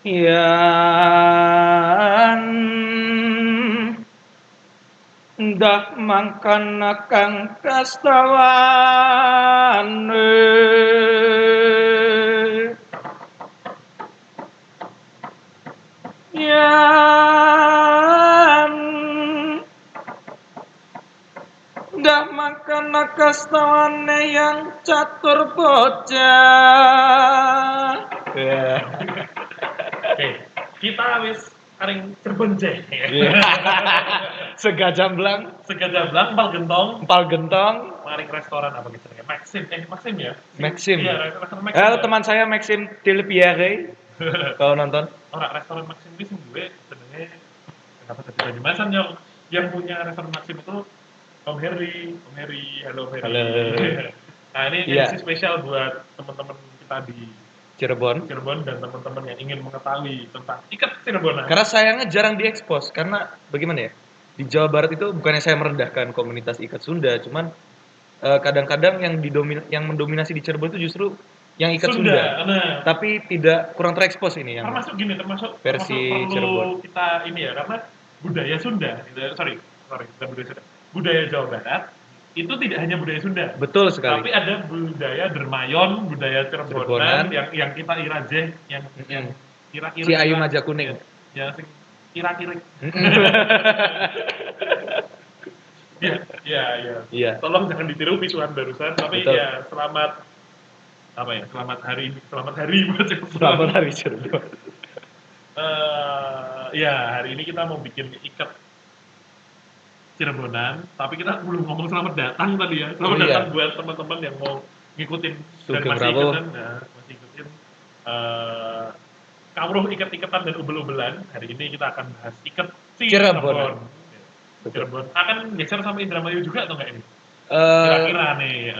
Yan ndah mangkana kang kastawane yan ndah mangkana kastawane yang catur bocah. Oke, kita wis karing Cirebon Jeh. Sega jamblang, Segajablang, Empal empal gentong, maring restoran apa gitu ya? Maxim ya? Maxim. Iya, restoran Maxim. Halo ya? teman saya Maxim Tilpiere. Kalau nonton. Orang restoran Maxim ini sing gue sebenarnya kenapa tadi Masan yang punya restoran Maxim itu Om Heri, halo Om Heri. Halo. Nah ini Iya. edisi spesial buat teman-teman kita di Cirebon. Dan teman-teman yang ingin mengetahui tentang ikat Cirebonan. Karena sayangnya jarang diekspos karena bagaimana ya? Di Jawa Barat itu bukannya saya merendahkan komunitas ikat Sunda, cuman kadang-kadang yang mendominasi di Cirebon itu justru yang ikat Sunda. Nah, Tapi kurang terekspos ini yang termasuk versi perlu Cirebon. kita ini ya karena budaya Sunda, sorry, bukan budaya Sunda, budaya Jawa Barat itu tidak hanya budaya Sunda. Betul sekali. Tapi ada budaya Dermayon, budaya Cirebonan yang kita irajeh, yang kira-kira Si Ayu Maja Kuning. Ya, sing kira-kira. Iya. Tolong jangan ditiru visuan barusan, tapi Betul. ya selamat hari buat Cirebon. Selamat hari Cirebon. Ya hari ini kita mau bikin ikat Cirebonan, tapi kita belum ngomong selamat datang tadi ya. Selamat datang buat teman-teman yang mau ngikutin dan masih ikutin kawruh ikat-ikatan dan ubel-ubelan. Hari ini kita akan bahas ikat Cirebon. Cirebon akan geser sampai Indramayu juga atau enggak ini? Kira-kira nih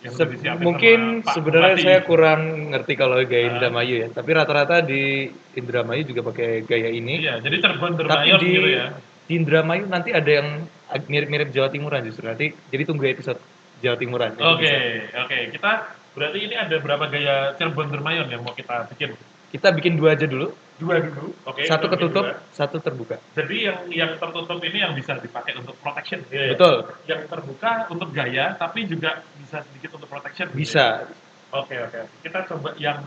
yang mungkin sebenarnya saya kurang ngerti kalau gaya Indramayu ya, tapi rata-rata di Indramayu juga pakai gaya ini. Iya, jadi Cirebon Tapi Dermayon gitu ya. Di Indramayu nanti ada yang mirip-mirip Jawa Timuran justru, nanti jadi tunggu episode Jawa Timuran. Oke. Kita berarti ini ada berapa gaya Cirebon Dermayon yang mau kita bikin? Kita bikin 2 aja dulu. 2 dulu. Oke. Satu ketutup, satu terbuka. Jadi yang tertutup ini yang bisa dipakai untuk protection. Ya? Betul. Yang terbuka untuk gaya, tapi juga bisa sedikit untuk protection. Bisa. Ya? Oke. Kita coba yang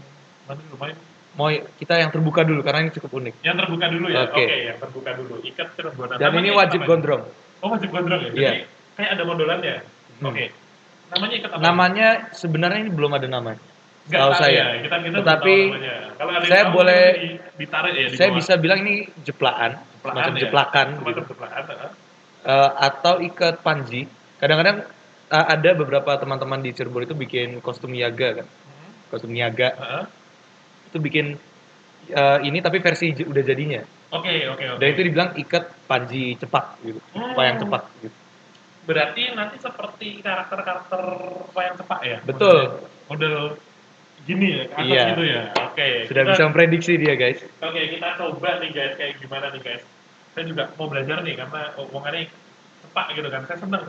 mana lumayan. Mau kita yang terbuka dulu karena ini cukup unik. Yang terbuka dulu ya. Oke, yang terbuka dulu. Ikat Cirebonan. Dan ini wajib gondrong. Oh, wajib gondrong ya. Jadi kayak ada modelannya. Oke. Namanya ikat apa? Namanya sebenarnya ini belum ada namanya. Tahu saya. Kita tetapi kalau ada saya boleh ditarik ya. Saya bisa bilang ini jeplakan, semacam jeplakan. Atau ikat panji. Kadang-kadang ada beberapa teman-teman di Cirebon itu bikin kostum niaga kan. Kostum niaga. Itu bikin ini tapi versi udah jadinya. Oke. Dan itu dibilang ikat panji cepak gitu. Wayang cepak gitu. Berarti nanti seperti karakter-karakter wayang cepak ya? Betul. Model gini ya, atas gitu ya. Oke. Sudah bisa memprediksi dia, guys. Oke, kita coba nih guys kayak gimana nih guys. Saya juga mau belajar nih karena omongannya cepak gitu kan. Saya seneng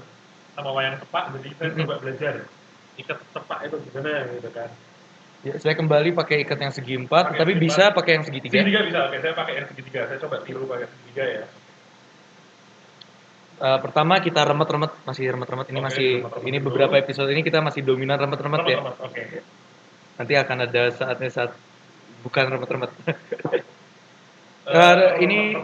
sama wayang cepak, jadi saya coba belajar ikat cepak itu gimana gitu kan. Ya, saya kembali pakai ikat yang segi 4, tapi bisa pakai yang segitiga. Segitiga bisa, oke. Saya pakai yang segitiga. Saya coba tiru pakai segitiga ya. Pertama kita remet-remet, masih remet-remet. Ini ini beberapa episode ini kita masih dominan remet-remet ya. Oke. Nanti akan ada saat bukan remet-remet. Ini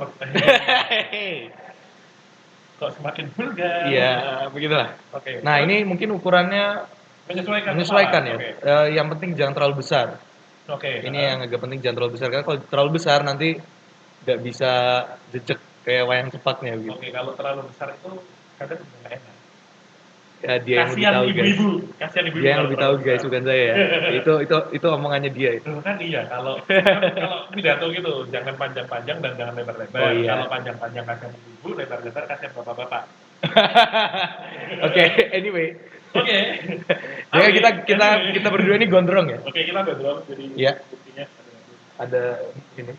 kok semakin vulgar. Iya, begitulah. Oke. Nah, ini mungkin ukurannya menyesuaikan ya. Yang penting jangan terlalu besar. Oke. Ini yang agak penting jangan terlalu besar karena kalau terlalu besar nanti nggak bisa jejak kayak wayang cepaknya gitu. Oke, kalau terlalu besar itu kadang nggak enak. Ya dia yang lebih tahu guys. Kasihan ibu-ibu. Dia yang lebih tahu guys, bukan saya ya. itu omongannya dia itu. Kan iya, kalau pidato gitu jangan panjang-panjang dan jangan lebar-lebar. Oh, iya. Kalau panjang-panjang kasihan ibu, lebar-lebar kasihan bapak-bapak. Oke, anyway. Oke. Ya kita berdua ini gondrong ya. Oke, kita gondrong jadi buktinya ada ini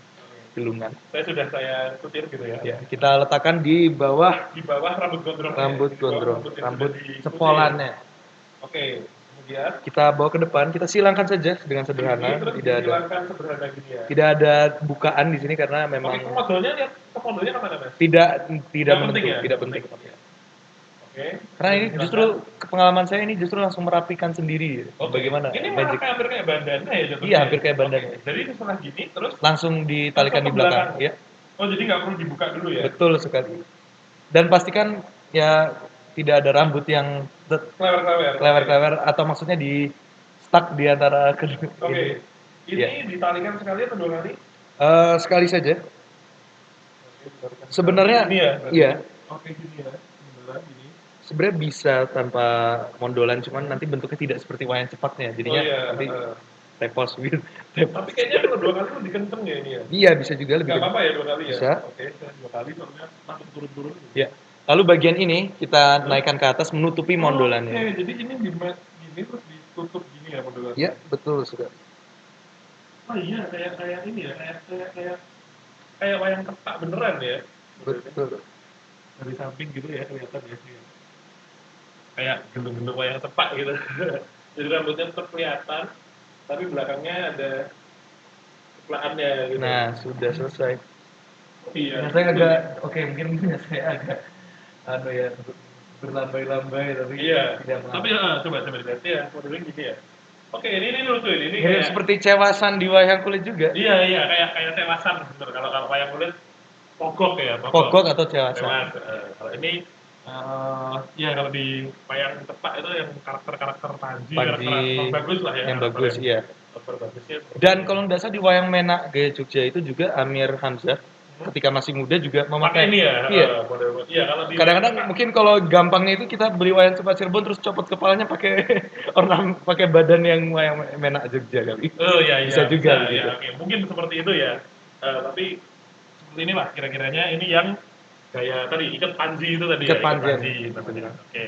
gelungan. Saya kutir gitu ya. Ya, kita letakkan di bawah rambut gondrong. Rambut cepolannya. Oke. Kemudian kita bawa ke depan, kita silangkan saja dengan sederhana, ini terus tidak ada dihilangkan sederhana gini ya. tidak ada bukaan di sini karena Oke, memang modalnya lihat ke modalnya kemana mas? tidak Nggak menentu, penting ya? tidak Nggak penting. penting. Oke. Karena ini Dihilangkan. justru pengalaman saya ini justru langsung merapikan sendiri. Oke. Bagaimana Ini malah magic kayak hampir kayak bandana ya jatuhnya. Iya, hampir kayak bandana. Oke. Jadi ini setelah gini terus langsung ditalikan Langsung di ke belakang, belakang. ya. oh jadi nggak perlu dibuka dulu ya? Betul sekali. Dan pastikan ya tidak ada rambut yang Klewer-klewer. klewer-klewer atau maksudnya di stuck di antara kedua. Oke. Ini Ya. ditalikan sekali atau 2 kali? Sekali saja. Oke, ditalikan Sebenarnya sekali. Ini ya? berarti? iya, Oke, gini ya. Beneran gini. sebenarnya bisa tanpa mondolan, cuman nanti bentuknya tidak seperti wayang cepatnya. Jadinya Oh iya. nanti heeh. repos gitu. Tapi kayaknya kalau 2 kali lebih kenceng ya ini ya? Iya, bisa juga lebih. Nggak apa-apa ya 2 kali ya? Bisa. Oke, saya 2 kali soalnya langsung turun-turun. Ya. Lalu bagian ini kita naikkan ke atas menutupi mondolannya. Oke, jadi ini gini terus ditutup gini ya mondolannya? Iya, betul sudah. Oh iya, kayak ini ya, kayak wayang ketak beneran ya? Betul. Dari samping gitu ya kelihatan ya sih. Kayak gendung-gendung wayang tepak gitu. Jadi rambutnya tetap kelihatan, tapi belakangnya ada ceplaannya gitu. Nah, sudah selesai. iya. Nah, saya agak mungkin saya agak ya berlambai-lambai tapi Iya. tidak Tapi coba dilihat ya, modelnya gini ya. Oke, ini lucu ini. Ini mirip kayak seperti cewasan di wayang kulit juga. Iya, kayak tewasan bener. Kalau wayang kulit pogok ya, Pogok atau cewasan. Tewas. Kalau ini ya kalau di wayang tepak itu yang karakter Panji, karakter yang bagus lah ya. Yang bagus, iya. Karakter bagusnya. Dan kalau nggak salah di wayang Menak Gaya Jogja itu juga Amir Hamzah ketika masih muda juga Pakai memakai ini ya. Iya. Model. Iya, kalau di Kadang-kadang mungkin kalau gampangnya itu kita beli wayang cepat Cirebon terus copot kepalanya pakai pakai badan yang wayang Menak Jogja kali. Oh iya, Bisa juga ya, gitu. oke. Mungkin seperti itu ya. Tapi seperti inilah kira-kiranya ini yang gaya tadi ikat panji itu tadi Ikat ya, panji. namanya. Oke.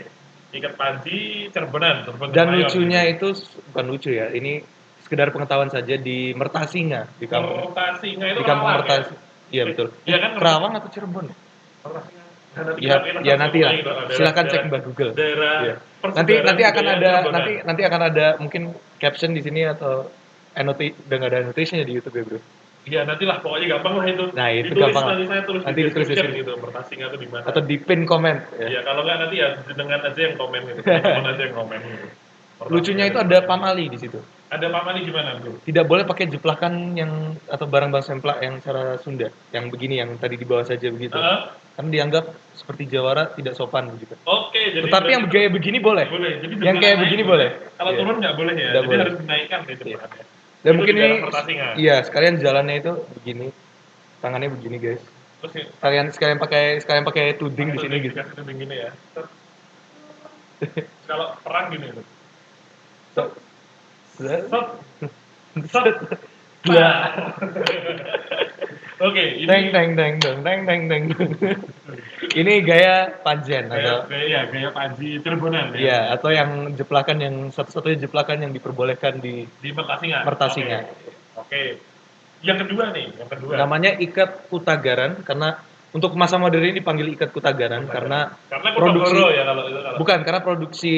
Ikat panji Cirebonan. Dan lucunya itu bukan lucu ya, ini sekedar pengetahuan saja di Mertasinga di kampung Mertasinga itu di kampung Kerawang, Mertas. ya? Iya betul. Iya kan Kerawang atau Cirebon? Mertasinga. Ya nanti lah. Silakan cek Mbak Google. Daerah Iya. persebaran Nanti akan budaya ada Cirebonan. nanti akan ada mungkin caption di sini atau udah nggak ada annotation di YouTube ya bro. Iya nantilah pokoknya gampang lah itu. Nah, itu ditulis gampang lah. nanti saya tulis Nanti di ditulis di description sini. gitu Mertasinga itu di mana. Atau di pin komen. Iya Ya. kalau nggak nanti ya dengan aja yang komen gitu. Teman aja yang komen gitu. Lucunya itu ada pamali di situ. Ada pamali gimana bro? Tidak boleh pakai jeplakan yang atau barang-barang semplak yang cara Sunda, yang begini yang tadi di bawah saja begitu. Kan dianggap seperti Jawara tidak sopan begitu. Oke, jadi Tetapi yang gaya begini boleh. boleh. Jadi Yang kayak naik begini boleh. Kalau Iya. turun nggak boleh ya. Nggak Jadi boleh. harus dinaikkan gitu Iya. depannya. Dan Itu mungkin di ini daerah Mertasinga. iya, sekalian jalannya itu begini. Tangannya begini, guys. Terus ya, Sekalian pakai tuding di sini gitu. dikasih tuding gini ya. Set. Kalau perang gini tuh. Set. Set. Nah, Oke, ini teng. Ini gaya panjen atau gaya Panji Cirebonan ya. iya, atau yang jeplakan yang satu-satunya jeplakan yang diperbolehkan di Di Mertasinga. Mertasinga. Oke. Yang kedua nih, yang kedua. Namanya ikat kutagaran karena untuk masa modern ini dipanggil ikat kutagaran karena produksi Kutogoro ya kalau itu kalau. bukan karena produksi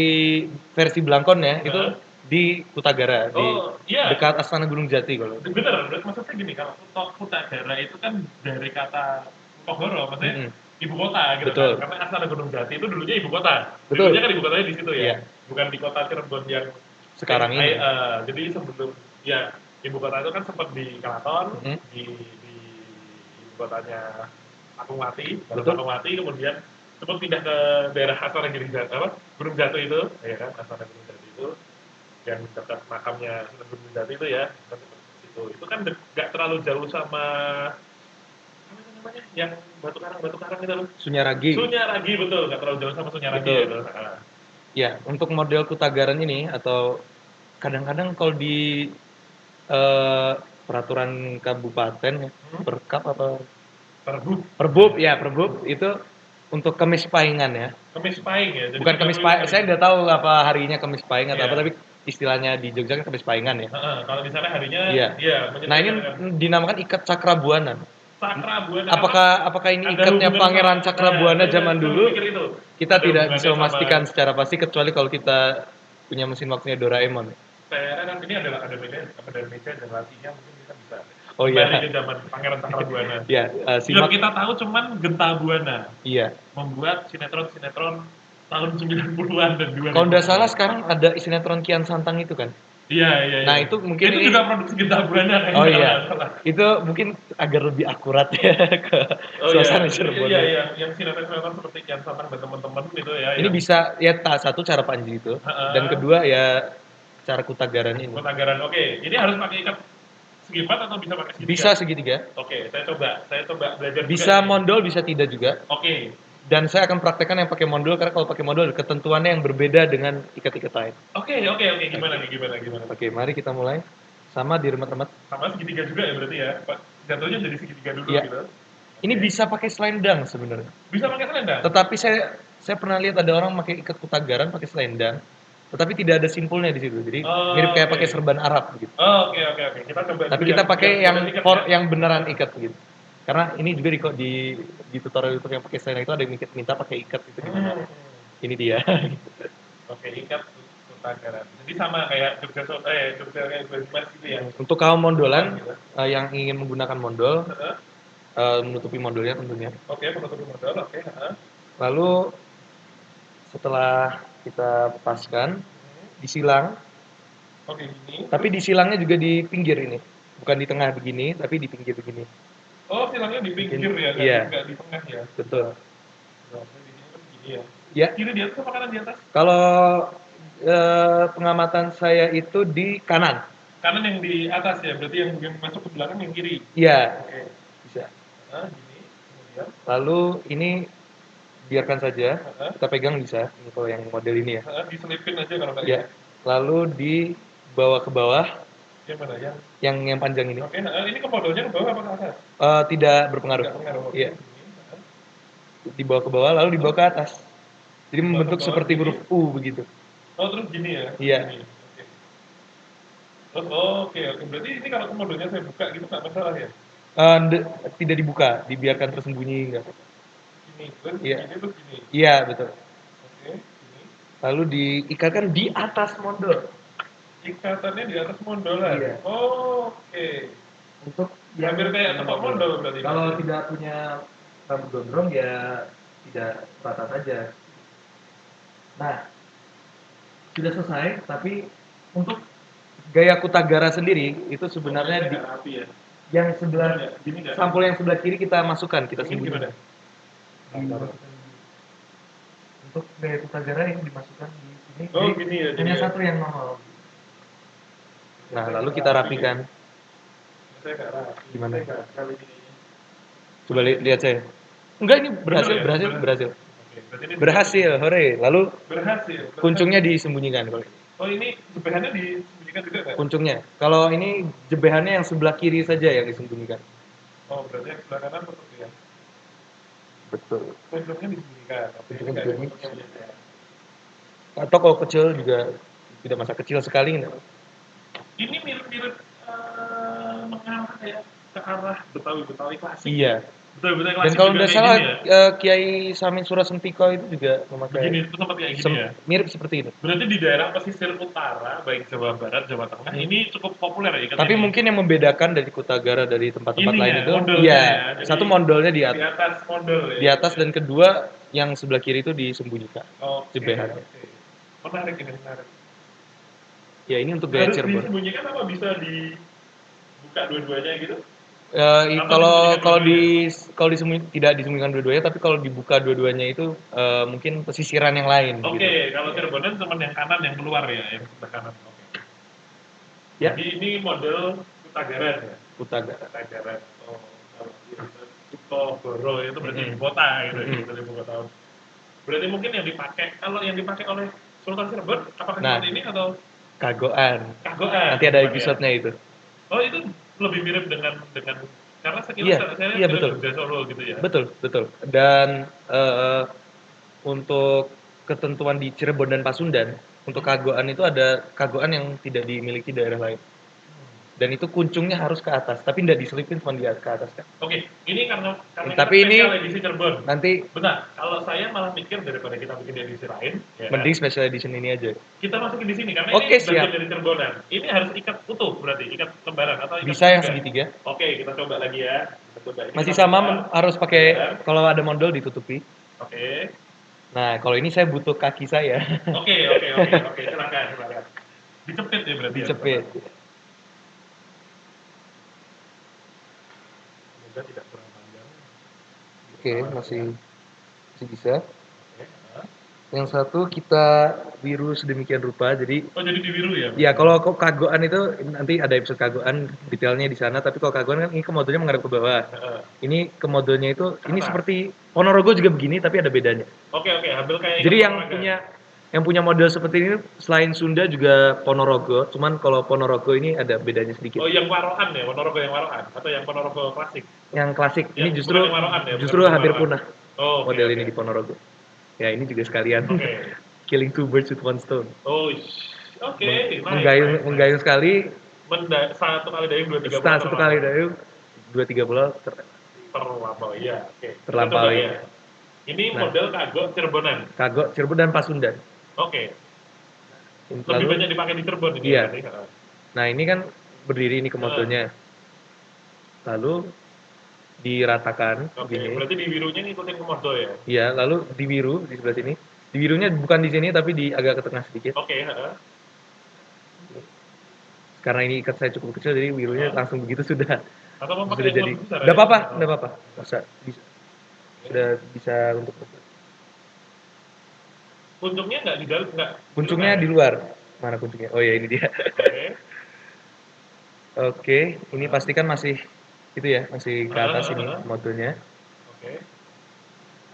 versi Blangkon ya itu di Kutagara di Iya. dekat Astana Gunung Jati kalau. Bener, maksudnya gini, kalau Kutagara itu kan dari kata Kutogoro, maksudnya ibu kota gitu. Betul. Kan? Karena Astana Gunung Jati itu dulunya ibu kota. Betul. Dulunya kan ibu kotanya di situ ya. Iya. Bukan di kota Cirebon yang Sekarang ini. Jadi sebelum ya ibu kota itu kan sempat di Keraton, di ibu kotanya Akungwati, Betul. Akungwati kemudian sempat pindah ke daerah Astana Gunung Jati itu, ya kan, Astana Gunung Jati itu yang dekat makamnya Sunan Gunung Jati itu ya, itu kan nggak terlalu jauh sama apa namanya yang batu karang itu loh. Sunyaragi. Sunyaragi betul, nggak terlalu jauh sama Sunyaragi Betul. itu. Ya, untuk model Kutagaran ini atau kadang-kadang kalau di peraturan kabupaten ya, perkap apa perbub itu untuk kemis paingan ya. Kemis paing ya. Jadi Bukan kemis paing, saya nggak tahu apa harinya kemis paing atau Iya. apa, tapi istilahnya di Jogja kan kemis paingan ya. Kalau di sana harinya Iya. Nah ini dinamakan ikat Cakrabuana. Cakrabuana. Apakah ini ikatnya Pangeran Cakrabuana zaman dulu? Kita Ada tidak hubungannya bisa memastikan secara pasti kecuali kalau kita punya mesin waktunya Doraemon. PR kan ini ada meja dan lacinya, mungkin kita bisa Oh kembali iya. ke zaman Pangeran Cakrabuana. Ya, Yang simak. kita tahu cuman Genta Buana Iya. membuat sinetron-sinetron tahun 90-an dan 2000. Kalau nggak salah sekarang ada sinetron Kian Santang itu kan. Iya, iya, Nah, iya. itu mungkin Itu ini. juga produksi Genta Buana kayaknya. Oh kalau iya. nggak salah. Itu mungkin agar lebih akurat ya ke Oh suasana iya, Cirebon. iya, iya, yang sinetron-sinetron seperti Kian Santang dan teman-teman gitu ya. Ini yang bisa ya satu cara Panji itu, dan kedua ya cara Kutagaran ini. Kutagaran. Oke, ini harus pakai ikat segi empat atau bisa pakai segitiga? Bisa segitiga. Oke, saya coba belajar Bisa juga. mondol, bisa tidak juga. Oke. Dan saya akan praktekkan yang pakai mondol, karena kalau pakai mondol ketentuannya yang berbeda dengan ikat-ikat lain. Oke, gimana nih, gimana? Oke, mari kita mulai. Sama diremet-remet. Sama segitiga juga ya berarti ya. Jatuhnya jadi segitiga dulu Iya. gitu. Ini bisa pakai selendang sebenarnya. Bisa pakai selendang? Tetapi saya pernah lihat ada orang pakai ikat Kutagaran pakai selendang, tetapi tidak ada simpulnya di situ. Jadi mirip kayak pakai serban Arab gitu. Oke. Kita coba. Tapi kita pakai yang beneran ikat gitu. Karena ini juga di tutorial YouTube yang pakai selendang itu ada yang minta pakai ikat itu gimana. Ini dia. Oke, ikat Kutagaran. Jadi sama kayak Jogja kayak Mas gitu ya. Untuk kaum mondolan yang ingin menggunakan mondol, menutupi mondolnya tentunya. Oke, menutupi mondol. Oke. Lalu setelah kita paskan, disilang. Oke, gini. Tapi disilangnya juga di pinggir ini, bukan di tengah begini, tapi di pinggir begini. Oh, silangnya di pinggir ya, iya. nggak di tengah ya. Betul. Berarti di sini kan begini ya. Ya. Kiri di atas apa kanan di atas? Kalau pengamatan saya itu di kanan. Kanan yang di atas ya, berarti yang masuk ke belakang yang kiri. Iya. Oke. Bisa. Nah, gini. Kemudian. Lalu ini biarkan saja, kita pegang bisa. Ini kalau yang model ini ya. Diselipin aja kalau nggak. Ya. Lalu dibawa ke bawah. Yang mana ya? Yang panjang ini. Oke. Ini ke modalnya ke bawah apa ke atas? Tidak berpengaruh. Iya. Dibawa ke bawah lalu dibawa ke atas. Jadi membentuk seperti huruf U begitu. Oh, terus gini ya? Iya. Gini. Terus, oke. Berarti ini kalau komodonya saya buka gitu nggak masalah ya? Tidak dibuka, dibiarkan tersembunyi enggak. Ini, terus Iya. gini, terus gini. Iya, betul. Oke, gini. Lalu diikatkan di atas mondol. Ikatannya di atas mondolan? Iya. Oke. Untuk hampir kayak tempat mondol berarti. Kalau tidak punya rambut gondrong ya tidak rata saja. Nah, sudah selesai, tapi untuk gaya Kutagara sendiri itu sebenarnya di rapi ya. yang sebelah sampul yang sebelah kiri kita masukkan, kita sembunyikan. Untuk gaya Kutagara yang dimasukkan di sini. Oh, gini ya. Hanya satu yang normal. Nah, lalu kita rapikan. Saya nggak rapi. Gimana? Saya nggak kali ini. Coba lihat saya. Enggak, ini berhasil. Berhasil, hore. Lalu berhasil. Kuncungnya disembunyikan kalau ini. Oh, ini jebehannya disembunyikan juga nggak? Kuncungnya. Kalau ini jebehannya yang sebelah kiri saja yang disembunyikan. Oh, berarti yang sebelah kanan tetap ya? Betul. Kuncungnya disembunyikan. Kuncungnya disembunyikan. Atau kalau kecil juga tidak masa kecil sekali. Ini mirip-mirip mengarah kayak ke arah Betawi klasik. Iya. Betawi klasik. Dan kalau tidak salah ya? Kiai Samin Surasentiko itu juga memakai begini, itu sempat kayak gini ya? Mirip seperti itu. Berarti di daerah pesisir utara, baik Jawa Barat, Jawa Tengah, ini cukup populer ya? Tapi mungkin yang membedakan dari Kutagara dari tempat-tempat lain ya, itu, ya, satu mondolnya di atas mondol ya? Di atas, dan kedua yang sebelah kiri itu disembunyikan. Jebehannya. Menarik ini, menarik. Ya, ini untuk gaya Cirebon. Harus disembunyikan apa bisa dibuka dua-duanya gitu? Kalau tidak disembunyikan dua-duanya, tapi kalau dibuka dua-duanya itu mungkin pesisiran yang lain. Oke, kalau Cirebonan cuma yang kanan yang keluar ya, yang sebelah kanan. Oke. Ya. Jadi ini model Kutagaran ya? Kutagaran. Oh, Sukoloro itu berarti ibu kota gitu, dari ibu kota. Berarti mungkin yang dipakai, kalau yang dipakai oleh Sultan Cirebon, apakah seperti ini atau? Kagoan. Nanti ada episode-nya itu. Oh, itu lebih mirip dengan karena sekilas saya lihat betul. Jogja Solo gitu ya. Betul. Dan untuk ketentuan di Cirebon dan Pasundan, untuk kagoan itu ada kagoan yang tidak dimiliki daerah lain. Dan itu kuncungnya harus ke atas, tapi nggak diselipin cuma di ke atas kan. Oke, ini karena Tapi kita ini spesial edisi Cirebon. nanti Benar, kalau saya malah mikir daripada kita bikin edisi lain, ya kan? mending special edition ini aja. Kita masukin di sini karena Oke, ini bagian siap. dari Cirebonan. Ini harus ikat utuh berarti, ikat lembaran atau ikat Bisa yang segitiga. Oke, kita coba lagi ya. Kita coba. Ini Masih kita sama buka. harus pakai Lembaran. kalau ada model ditutupi. Oke. Nah, kalau ini saya butuh kaki saya. Oke, silakan. Dicepit ya berarti. Dicepit. Ya, semoga tidak kurang panjang. Oke, masih bisa. Oke. Yang satu kita biru sedemikian rupa, jadi jadi di biru ya? ya kalau kagoan itu nanti ada episode kagoan detailnya di sana, tapi kalau kagoan kan ini kemodenya menghadap ke bawah. Ini kemodenya itu ini seperti Ponorogo juga begini tapi ada bedanya. Oke, hampir kayak jadi yang punya model seperti ini selain Sunda juga Ponorogo, cuman kalau Ponorogo ini ada bedanya sedikit. Oh, yang Waroan ya, Ponorogo yang Waroan atau yang Ponorogo klasik? Yang klasik. Ini justru Waroan ya, justru hampir punah. Model ini di Ponorogo. Ya, ini juga sekalian. Killing two birds with one stone. Oh, oke. Menggayung sekali. Satu kali dayung, dua tiga pulau. Satu kali dayung, 2-3 pulau terlampaui, ya. Oke. Terlampaui. Ya. Ini model kagok Cirebonan. Kagok Cirebon dan Pasundan. Oke. Lebih banyak dipakai di Cirebon ini. Iya. Nah, ini kan berdiri ini komodonya. Lalu diratakan gini. Berarti di birunya ngikutin komodo ya? Iya, lalu di biru di sebelah sini. Di birunya bukan di sini tapi di agak ke tengah sedikit. Oke, Karena ini ikat saya cukup kecil jadi birunya langsung begitu sudah. Atau mau sudah jadi. Enggak apa-apa. Bisa. Sudah bisa untuk kuncungnya nggak di dalam, nggak? Kuncungnya di luar. Mana kuncungnya? Oh ya, ini dia. Oke, ini pastikan masih itu ya, masih ke atas ini motonya. Oke.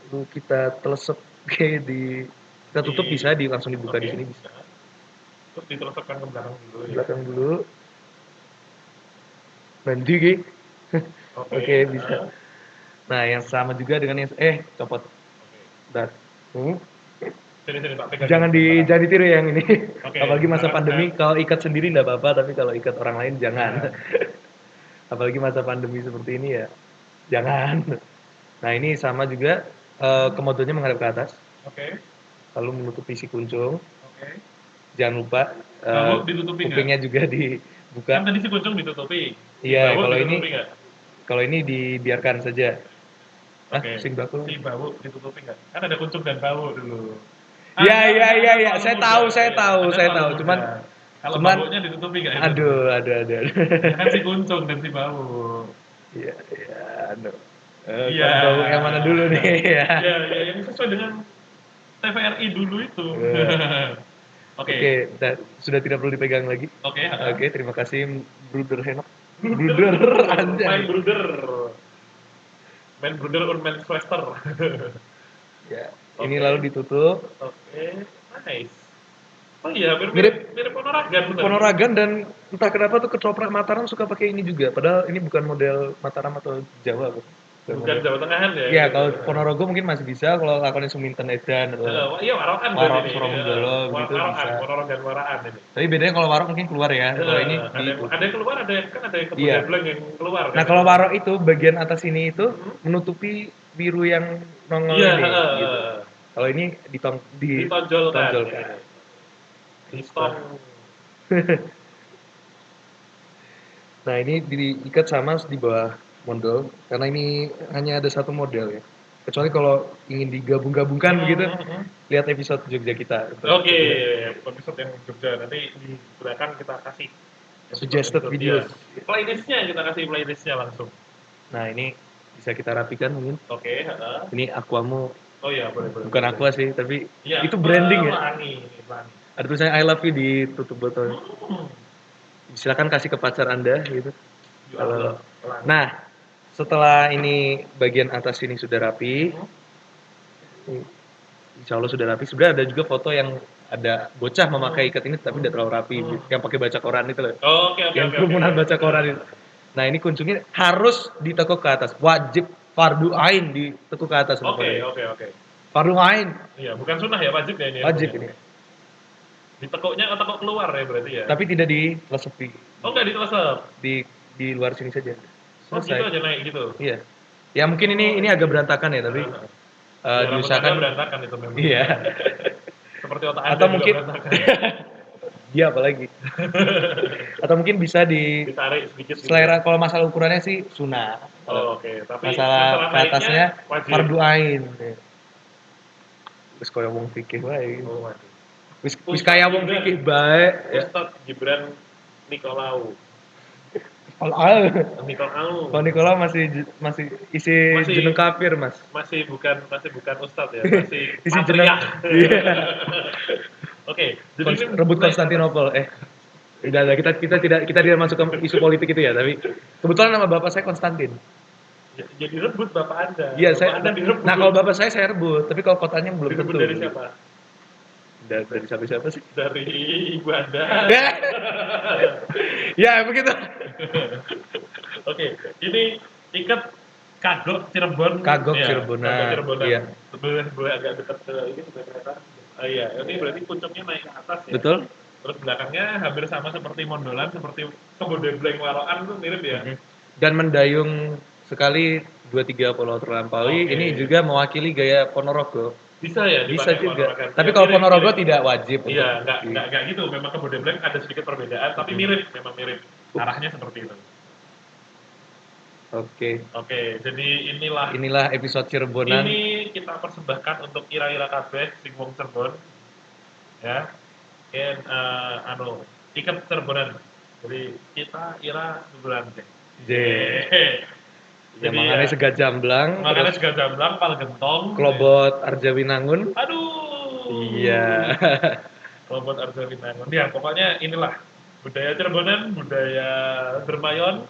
Lalu kita telesep kita tutup bisa langsung dibuka di sini bisa. Terus ditelesepkan ke belakang dulu. Belakang dulu. Nanti Oke, bisa. Nah, yang sama juga dengan yang copot. Bentar. Sini, Pak, pegang. Jangan ditiru yang ini. Apalagi masa pandemi, kalau ikat sendiri enggak apa-apa, tapi kalau ikat orang lain jangan. Apalagi masa pandemi seperti ini ya, jangan. Nah, ini sama juga komodonya menghadap ke atas. Oke. Lalu menutupi si kuncung. Oke. Jangan lupa kupingnya juga dibuka. Kan tadi si kuncung ditutupi. Iya, kalau ini dibiarkan saja. Si baku ditutupi nggak? Kan ada kuncung dan bau dulu. Iya. Saya tahu. Cuman baunya ditutupi nggak? Aduh. Kan si kuncung dan si bau. Iya. Bau yang mana dulu nih? Iya, yang sesuai dengan TVRI dulu itu. Oke, sudah tidak perlu dipegang lagi. Oke, terima kasih Bruder Henok. Main Bruder und main Schwester. Ya, ini lalu ditutup. Oke, nice. Oh iya, mirip Ponorogan. Ponorogan dan entah kenapa tuh ketoprak Mataram suka pakai ini juga. Padahal ini bukan model Mataram atau Jawa. Bukan Jawa Tengahan ya? Iya, kalau Ponorogo mungkin masih bisa, kalau lakonnya Suminten Edan atau iya, Warokan Warok Suromunggolo gitu bisa. Ponorogan Waraan ini. Tapi bedanya kalau Warok mungkin keluar ya. Kalau ini ada yang keluar, ada yang kebetulan yang keluar. Nah, kalau Warok itu bagian atas ini itu menutupi biru yang nongol ini gitu. Kalau ini ditonjolkan. Nah, ini diikat sama di bawah model karena ini hanya ada satu model ya. Kecuali kalau ingin digabung-gabungkan begitu, lihat episode Jogja kita. Oke, episode yang Jogja nanti di belakang kita kasih suggested videos. Playlistnya kita kasih playlistnya langsung. Nah, ini bisa kita rapikan mungkin. Oke. Ini Aquamu. Oh iya, boleh. Bukan Aqua sih, tapi itu branding ya. Pelangi. Ada tulisannya I love you di tutup botol. Silakan kasih ke pacar Anda gitu. Nah, setelah ini bagian atas ini sudah rapi, insya Allah sudah rapi. Sebenarnya ada juga foto yang ada bocah memakai ikat ini tapi tidak terlalu rapi, yang pakai baca koran itu loh. Yang kerumunan baca koran itu. Nah, ini kuncungnya harus ditekuk ke atas, wajib fardu ain ditekuk ke atas. Oke. Fardu ain. Iya, bukan sunnah ya, wajib ya ini. Wajib ini. Ditekuknya atau tekuk keluar ya berarti ya. Tapi tidak ditelesepi. Oh nggak ditelesep. di luar sini saja. Oh gitu Selesai. aja naik gitu. Iya. Ya mungkin ini agak berantakan ya, tapi Ya, rambut Anda diusahakan berantakan itu memang. iya. Seperti otak Anda Atau juga mungkin berantakan. dia apalagi. Atau mungkin bisa di Ditarik sedikit gitu. selera kalau masalah ukurannya sih sunnah. Oh, oke. Tapi Masalah ke atasnya wajib. fardu ain. Wis koyo wong fikih wae. Oh, waduh. Wis kaya wong fikih bae ya. Ustadz Gibran Nikolau. Kalau Nikola masih isi jeneng kafir, Mas. Masih bukan ustadz ya, masih isi patriark. Iya. Oke, jadi rebut Konstantinopel. Udah kita tidak masuk ke isu politik itu ya, tapi kebetulan nama bapak saya Konstantin. Jadi rebut bapak Anda. Iya, Anda direbut. Nah, kalau bapak saya rebut, tapi kalau kotanya belum direbut tentu. Dari siapa? Dari siapa sih? Dari ibu Anda. Ya, begitu. Oke, ini ikat Kagok Cirebon. Kagok ya, Cirebonan. Kagok Cirebonan. Iya. Boleh agak dekat ke ini ternyata. Iya, ini berarti puncaknya naik ke atas ya. Betul. Terus belakangnya hampir sama seperti Mondolan, seperti Kebodeblang Waroan tuh mirip ya. Dan mendayung sekali 2-3 pulau terlampaui. Oke. Ini juga mewakili gaya Ponorogo. Bisa ya Bisa dipakai juga. Ponorogo. Tapi kalau Ponorogo tidak wajib. Iya, enggak gitu. Memang Kebodeblang ada sedikit perbedaan, tapi mirip, memang mirip. Arahnya seperti itu. Oke, jadi inilah episode Cirebonan. Ini kita persembahkan untuk ira-ira kabeh sing wong Cirebon. Ya. Ken ikat Cirebonan. Jadi kita ira bulan teh. Ya makanya Sega Jamblang, makanya Sega Jamblang, Pal Gentong, Klobot Arjawinangun. Aduh. Iya. Klobot Arjawinangun. Ya, pokoknya inilah budaya Cirebonan, budaya Bermayon.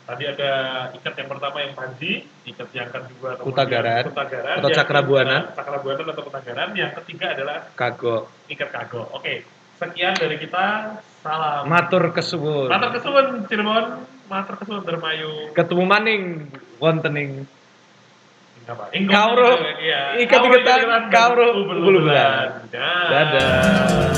Tadi ada ikat yang pertama yang Panji, ikat yang kedua Kutagaran atau Cakrabuana atau Kutagaran, yang ketiga adalah Kagok. Ikat Kagok. Oke, sekian dari kita. Salam. Matur kesuwun. Matur kesuwun Cirebon, matur kesuwun Dermayu. Ketemu maning wontening. Apa? Kauro. Iya. Ikat-ikatan kauro bulu-bulan. Dadah.